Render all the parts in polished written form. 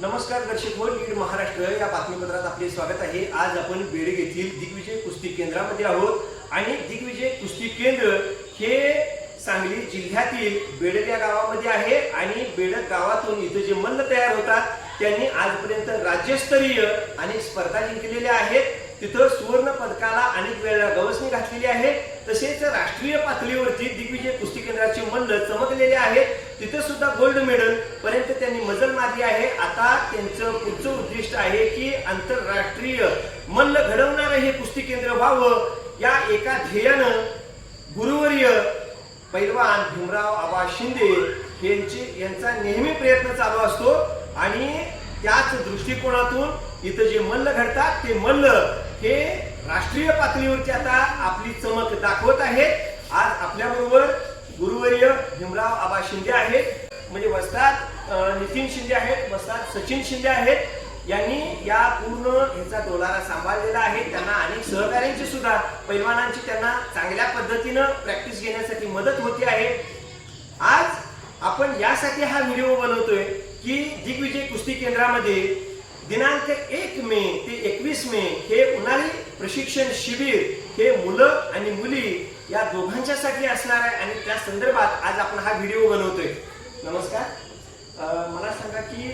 नमस्कार दर्शक हो, लीड महाराष्ट्र या बातमीपत्रात आपले स्वागत आहे। आज आपण बेडग येथील दिग्विजय कुस्ती केंद्रामध्ये आहोत आणि दिग्विजय कुस्ती केंद्र हे सांगली जिल्ह्यातील बेडग या गावामध्ये आहे आणि बेडग गावातून इथे जे मल्ल तयार होतात त्यांनी आजपर्यंत राज्यस्तरीय अनेक स्पर्धा जिंकलेल्या आहेत। तिथं सुवर्ण पदकाला अनेक वेळा गवसणी घातलेली आहे। तसेच राष्ट्रीय पातळीवरती दिग्विजय कुस्ती केंद्राचे मल्ल चमकलेले आहेत। तिथे सुद्धा गोल्ड मेडल पर्यंत त्यांनी मजल मारली आहे। आता त्यांचं पुढचं उद्दिष्ट आहे की आंतरराष्ट्रीय मल्ल घडवणारे हे कुस्ती केंद्र व्हावं। या एका ध्येयानं गुरुवर्य पैलवान भीमराव आबा शिंदे यांचा नेहमी प्रयत्न चालू असतो आणि त्याच दृष्टिकोनातून इथं जे मल्ल घडतात ते मल्ल हे राष्ट्रीय पातळीवरती आता आपली चमक दाखवत आहेत। आज आपल्याबरोबर गुरुवर्य भीमराव आबा शिंदे आहेत, म्हणजे वस्ताद नितीन शिंदे आहेत, वस्ताद सचिन शिंदे आहेत। यांनी या पूर्ण ह्याचा डोलारा सांभाळलेला आहे। त्यांना अनेक सहकार्यांची सुद्धा पैलवानांची त्यांना चांगल्या पद्धतीनं प्रॅक्टिस घेण्यासाठी मदत होती आहे। आज आपण यासाठी हा व्हिडिओ बनवतोय की दिग्विजय कुस्ती केंद्रामध्ये दिनांक 1 मे ते 21 मे हे उन्हाळी प्रशिक्षण शिबिर हे मुलं आणि मुली या दोघांच्यासाठी असणार आहे आणि त्या संदर्भात आज आपण हा व्हिडिओ बनवतोय। नमस्कार, मला सांगा की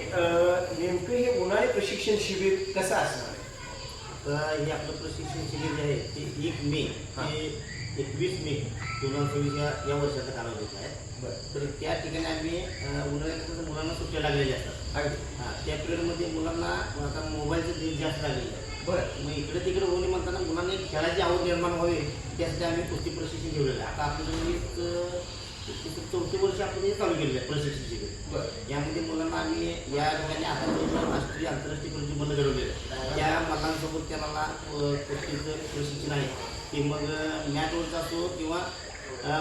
नेमकं हे उन्हाळी प्रशिक्षण शिबिर कसं असणार आहे? आता हे आपलं प्रशिक्षण शिबिर जे आहे ते 1 मे ते 21 मे 2024 या वर्षाचा कालावधी आहे। तर त्या ठिकाणी आम्ही उन्हाळ्यात मुलांना सुट्ट्या लागलेल्या असतात। त्या पिरियडमध्ये मुलांना आता मोबाईलचं दिवस जास्त लागलेलं आहे। बरं, मग इकडे तिकडे होणे म्हणताना मुलांना एक खेळाची आवड निर्माण व्हावी त्यासाठी आम्ही कुस्ती प्रशिक्षण ठेवलेलं आहे। आता आपलं 4थं वर्ष आपण हे चालू केलेलं आहे प्रशिक्षण शिबिर। यामध्ये मुलांना आम्ही या ठिकाणी आता राष्ट्रीय आंतरराष्ट्रीय कुस्ती मल्ल घडवलेलं आहे। त्या मल्लांसोबत त्यांना कुस्तीचं प्रशिक्षण आहे ते मग मॅटवरचा असो किंवा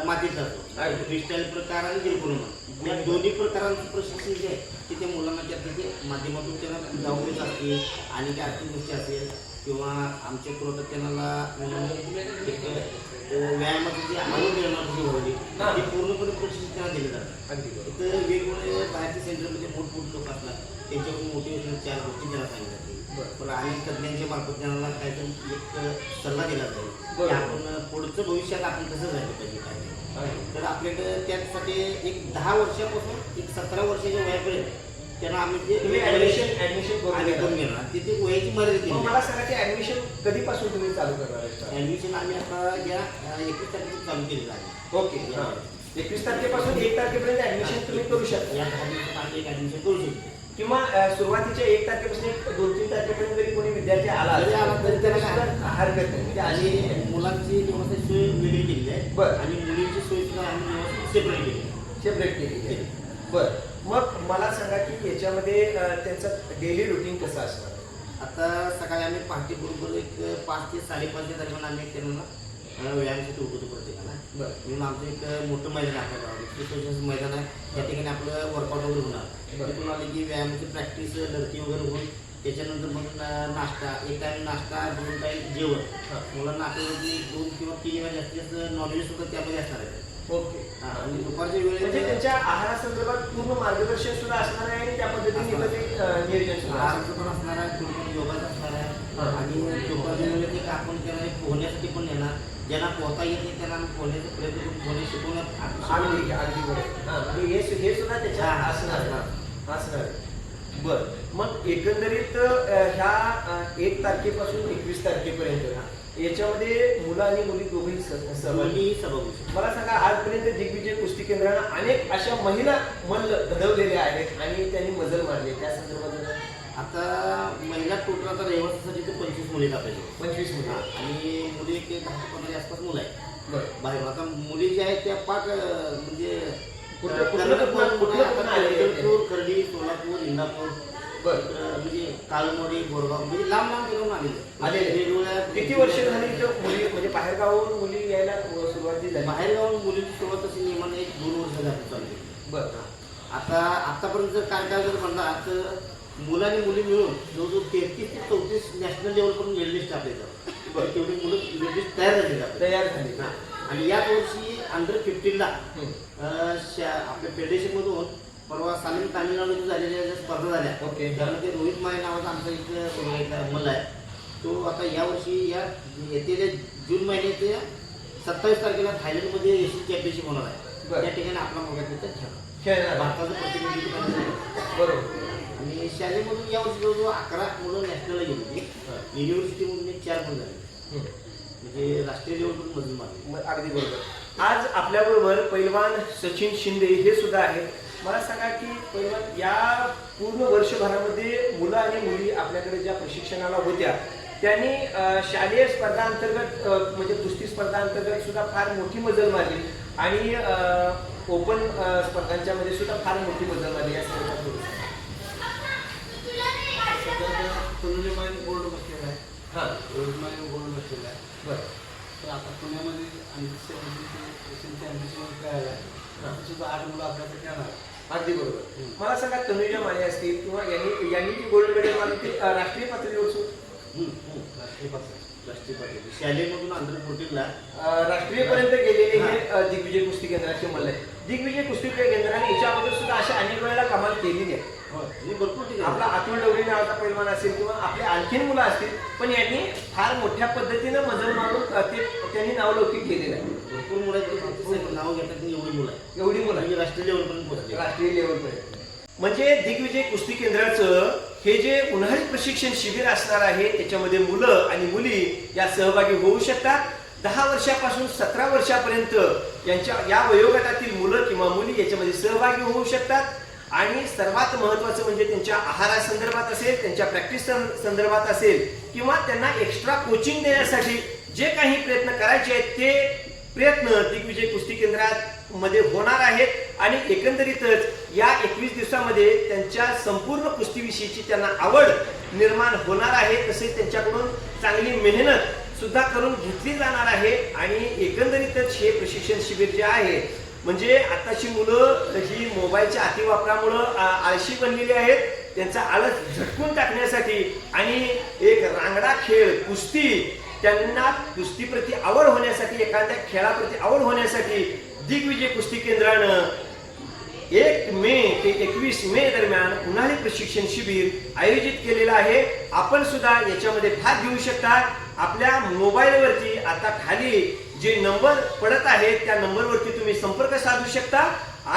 मातीचा असो, फ्रीस्टाईल प्रकार आणि गिरपुर्ण या दोन्ही प्रकारांचं प्रशिक्षण जे आहे ते त्या मुलांना त्याच्या माध्यमातून त्यांना जाऊन असतील आणि काय आर्थिक गोष्टी असेल किंवा आमच्या पुरवठा त्यांना एक व्यायामाची जी आवड निर्माण व्हावी ती पूर्णपणे प्रशिक्षण त्यांना दिलं जातं। इथं वेगवेगळे बाहेरच्या सेंटरमध्ये मोठमोठे लोक असतात, त्यांच्याकडून मोटिवेशनल 4 गोष्टी त्यांना सांगितल्या जातील। पण अनेक तज्ञांच्या मार्फत त्यांना काहीतरी एक सल्ला दिला जाईल की आपण पुढचं भविष्यात आपण कसं जायला पाहिजे काय। तर आपल्याकडे त्यासाठी एक 10 वर्षापासून एक 17 वर्षाच्या वयापर्यंत त्यांना आम्ही ते ऍडमिशन करून घेणार। तिथे वयाची मर्यादा मला सांगा की ऍडमिशन कधीपासून तुम्ही चालू करणार आहे? ऍडमिशन आम्ही आता या 21 तारखेला चालू केलेलं आहे। ओके, 21 तारखेपासून 1 तारखेपर्यंत ऍडमिशन तुम्ही करू शकता। या 10 दिवसात आम्ही एक ऍडमिशन करू शकतो किंवा सुरुवातीच्या 1 तारखेपासून 2-3 तारखेपर्यंत जरी कोणी विद्यार्थी आला तरी त्याला हरकत नाही, म्हणजे आणि मुलांची व्यवस्थित सोय वेगळी केलेली आहे। बरं, आणि मुलींची सोय सुद्धा आम्ही व्यवस्थित सेपरेट केली आहे। बरं, मग मला सांगा की याच्यामध्ये त्यांचं डेली रुटीन कसं असणार? आता सकाळी आम्ही पहाटे बरोबर एक 5 ते 5:30 दरम्यान आम्ही त्यांना व्यायामासाठी उठवतो प्रत्येकाला। बरं, म्हणून आमचं एक मोठं मैदान आहे आपल्या गावात, मैदान आहे। त्या ठिकाणी आपलं वर्कआउट वगैरे होणार। तिथून आले की व्यायामाची प्रॅक्टिस लढती वगैरे होऊन त्याच्यानंतर मग नाश्ता, एक टाईम नाश्ता, 2 टाईम जेवण। मुलांना आठवड्यातली 2 किंवा 3 वेळा जास्तीत जास्त नॉनव्हेज सुद्धा त्यामध्ये असणार आहे। ओके, आणि दुपारच्या वेळेत म्हणजे त्यांच्या आहारासंदर्भात पूर्ण मार्गदर्शन सुद्धा असणार आहे आणि त्या पद्धतीने नियोजन सुद्धा आहाराचं पण असणार आहे, थोडं योगाचं असणार आहे। आणि दुपारच्या वेळेत एक आपण त्यांना एक पोहण्यासाठी पण नेणार, ज्यांना पोहता येत नाही त्यांना पोहण्याचा प्रयत्न करून पोहणे शिकवण्यात अगदी बरोबर। हे सुद्धा त्याच्या असणार आहे। बर, मग एकंदरीत ह्या 1 तारखेपासून 21 तारखेपर्यंत याच्यामध्ये मुलं आणि मुली दोघेही सहभागी. मला सांगा, आजपर्यंत दिग्विजय कुस्ती केंद्रानं अनेक अशा महिला मल्ल घडवलेले आहेत आणि त्यांनी मजल मारले, त्या संदर्भात आता महिला टोटल आता रहिवासासाठी ते 25 मुली जातात। 25 मुली आणि मुली एक 10-15 आसपास मुलं आहेत। बरं, बाहेर आता मुली ज्या आहेत त्या पाक म्हणजे खर्डी, सोलापूर, इंदापूर, म्हणजे काळमोडी, बोरगाव, म्हणजे लांब घेऊन आलेले। किती वर्ष झाली मुली म्हणजे बाहेरगावावरून मुली यायला सुरुवात झाली? बाहेरगावून मुलीची सुरुवात अशी नियमाने 1-2 वर्ष झाली चालली। बरं, आता आतापर्यंत जर काय जर म्हणला तर मुलं आणि मुली मिळून जवळजवळ 33 ते 34 नॅशनल लेवलपर्यंत मेडल लिस्ट आपल्या तेवढी मुलं लिस्ट तयार झाली। आणि याच वर्षी अंडर 15ला आपल्या फेडरेशनमधून परवा सामील तामिळनाडूमध्ये झालेल्या ज्या स्पर्धा झाल्या ओके. त्यामध्ये रोहित माळे नावाचा आमचा एक मल्ल आहे. तो आता यावर्षी येत्या जून महिन्याच्या 27 तारखेला थायलंडमध्ये एशियन चॅम्पियनशिप होणार आहे. बरं. त्या ठिकाणी आपला मुलगा तिथं खेळणार. भारताचं प्रतिनिधित्व करणार आहे. बरोबर. आणि शाळेमधून यावर्षी जवळजवळ 11 मुलं नॅशनलला गेली होती. युनिव्हर्सिटीमधून एक 4 मुलं झाली, म्हणजे राष्ट्रीय लेवलवरून मधून मारली. अगदी बरोबर. आज आपल्याबरोबर पैलवान सचिन शिंदे हे सुद्धा आहेत. मला सांगा की पैलवान या पूर्ण वर्षभरामध्ये मुलं आणि मुली आपल्याकडे ज्या प्रशिक्षणाला होत्या त्यांनी शालेय स्पर्धांतर्गत म्हणजे कुस्ती स्पर्धांतर्गत सुद्धा फार मोठी मजल मारली आणि ओपन स्पर्धांच्या मध्ये सुद्धा फार मोठी मजल मारली. या संदर्भात थोडं सांगा. गोल्ड बसलेला आहे. हां. गोल्ड बसलेला आहे. बरं. तर आता पुण्यामध्ये एशियन चॅम्पियनशिप खेळायला आहे. सुद्धा 8 मुलं आपल्याकडे येणार आहे. अगदी बरोबर. मला सांगा तनुजा माने असतील किंवा यांनी जी गोल्ड मेडल मारली ती राष्ट्रीय पातळीवर राष्ट्रीय पातळी शालेमधून अंडर 14ला राष्ट्रीयपर्यंत गेलेले हे दिग्विजय कुस्ती केंद्राचे मल्ल आहे. दिग्विजय कुस्ती केंद्राने याच्या अगोदर सुद्धा अशा अनेक वेळेला कमाल केलेली आहे. भरपूर ठिकाणी आपला अतुल डवरी नावाचा पैलवान असेल किंवा आपले आणखीन मुलं असतील पण यांनी फार मोठ्या पद्धतीनं मजल मारून त्यांनी नावलौकिक केलेलं आहे. भरपूर मुलं आहेत, नाव घेतात एवढी मुलं आहेत. एवढी मुलं म्हणजे राष्ट्रीय लेवलपर्यंत पोहोचले. राष्ट्रीय लेवलपर्यंत. म्हणजे दिग्विजय कुस्ती केंद्राचं हे जे उन्हाळी प्रशिक्षण शिबिर असणार आहे त्याच्यामध्ये मुलं आणि मुली या सहभागी होऊ शकतात. 10 वर्षापासून 17 वर्षापर्यंत यांच्या या वयोगटातील मुलं किंवा मुली याच्यामध्ये सहभागी होऊ शकतात. आणि सर्वात महत्त्वाचं म्हणजे त्यांच्या आहारासंदर्भात असेल, त्यांच्या प्रॅक्टिस संदर्भात असेल किंवा त्यांना एक्स्ट्रा कोचिंग देण्यासाठी जे काही प्रयत्न करायचे आहेत ते प्रयत्न दिग्विजय कुस्ती केंद्रात मध्ये होणार आहेत. आणि एकंदरीतच या 21 दिवसामध्ये त्यांच्या संपूर्ण कुस्तीविषयीची त्यांना आवड निर्माण होणार आहे. तसेच त्यांच्याकडून चांगली मेहनत सुद्धा करून घेतली जाणार आहे. आणि एकंदरीतच हे प्रशिक्षण शिबिर जे आहे म्हणजे आताची मुलं ही मोबाईलच्या अतिवापरामुळं आळशी बनलेली आहेत. त्यांचा आळस झटकून टाकण्यासाठी आणि एक रांगडा खेळ कुस्ती त्यांना कुस्तीप्रती आवड होण्यासाठी, एखाद्या खेळाप्रती आवड होण्यासाठी दिग्विजय कुस्ती केंद्रानं 1 मे ते 21 मे दरम्यान उन्हाळी प्रशिक्षण शिबिर आयोजित केलेलं आहे. आपण सुद्धा याच्यामध्ये भाग घेऊ शकता. आपल्या मोबाईलवरती आता खाली जे नंबर पडत आहेत त्या नंबरवरती तुम्ही संपर्क साधू शकता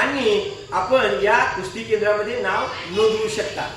आणि आपण या कुस्ती केंद्रामध्ये नाव नोंदवू शकता.